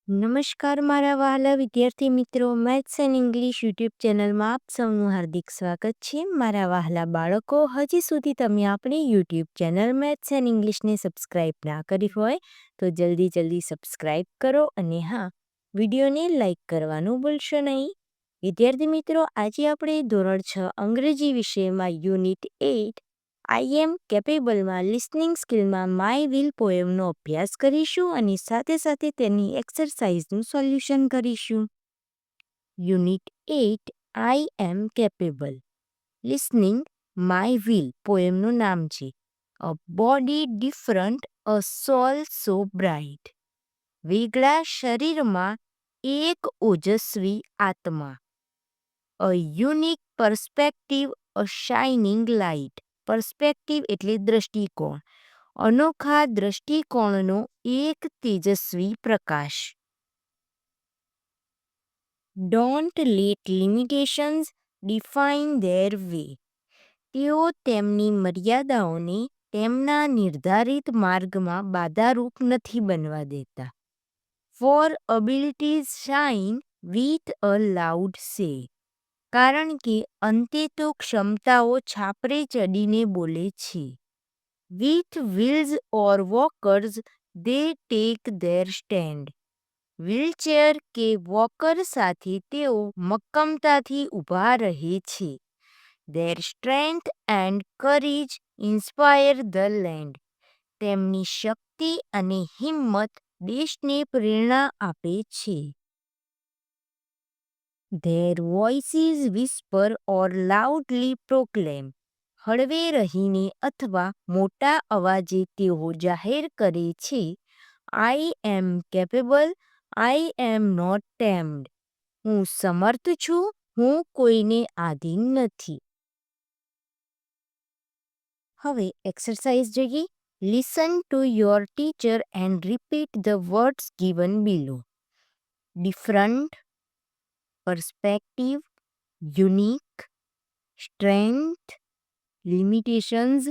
નમસ્કાર મારા વહાલા વિદ્યાર્થી મિત્રો, મેથ્સ એન્ડ ઇંગ્લિશ યુટ્યુબ ચેનલમાં આપ સૌનું હાર્દિક સ્વાગત છે. મારા વહાલા બાળકો, હજી સુધી તમે આપણી યુટ્યુબ ચેનલ મેથ્સ એન્ડ ઇંગ્લિશને સબસ્ક્રાઈબ ના કરી હોય તો જલ્દી સબસ્ક્રાઈબ કરો અને હા, વિડીયોને લાઈક કરવાનું ભૂલશો નહીં. વિદ્યાર્થી મિત્રો, આજે આપણે ધોરણ 6 અંગ્રેજી વિષયમાં યુનિટ 8 આઈ એમ કેપેબલમાં લિસનિંગ સ્કિલમાં માય વિલ પોએમનો અભ્યાસ કરીશું અને સાથે તેની એક્સરસાઇઝનું સોલ્યુશન કરીશું. Unit 8 I am capable listening my will પોએમનું નામ છે a body different, a soul so bright. વેગળા શરીરમાં એક ઓજસ્વી આત્મા. A unique perspective, a shining light. Perspective એટલે દ્રષ્ટિકોણ. અનોખા દ્રષ્ટિકોણનો એક તેજસ્વી પ્રકાશ. Don't let limitations define their way. તેઓ તેમની મર્યાદાઓને તેમના નિર્ધારિત માર્ગમાં બાધારૂપ નથી બનવા દેતા. For abilities shine with a loud say. કારણ કે અંતે તો ક્ષમતાઓ છાપરે ચડીને બોલે છે. With wheels or walkers they take their stand. Wheelchair કે વોકર સાથે તેઓ મક્કમતાથી ઊભા રહે છે. Their strength and courage inspire the land. તેમની શક્તિ અને હિંમત દેશને પ્રેરણા આપે છે. Their voices whisper or loudly proclaim. હળવે રહીને અથવા મોટા અવાજે તેઓ જાહેર કરે છે, આઈ am capable, I am not ટેમ્ડ. હું સમર્થ છું, હું કોઈને આધીન નથી. હવે એક્સરસાઇઝ જોઈએ. Listen to your teacher and repeat the words given below. Different, perspective, unique, strength, limitations,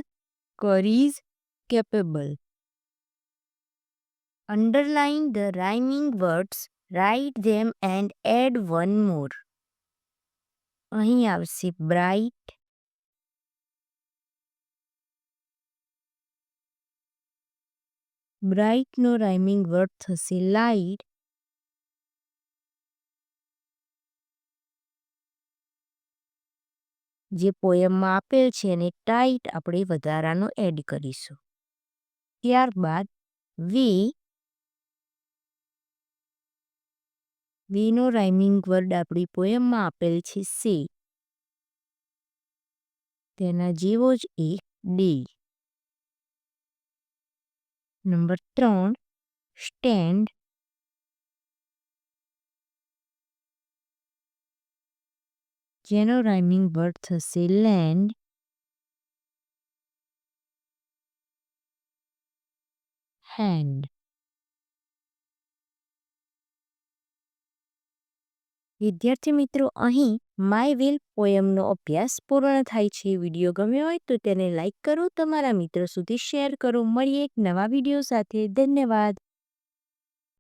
courage, capable. Underline the rhyming words, write them and add one more. અહીં આવશે bright, નો rhyming word થશે light. જે પોયમમાં આપેલ છે અને tight આપણે વધારાનો add કરીશું. ત્યારબાદ નો રાઇમિંગ વર્ડ આપણી પોયમમાં આપેલ છે સે. તેના જેવો જ એક ડે. Number 3 stand. જેનો રાઇમિંગ વર્ડ થશે લેન્ડ. હેન્ડ. વિદ્યાર્થી મિત્રો, અહીં માય વિલ પોયમનો અભ્યાસ પૂર્ણ થાય છે. વિડીયો ગમ્યો હોય તો તેને લાઈક કરો, તમારા મિત્રો સુધી શેર કરો. મળીએ એક નવા વિડીયો સાથે. ધન્યવાદ.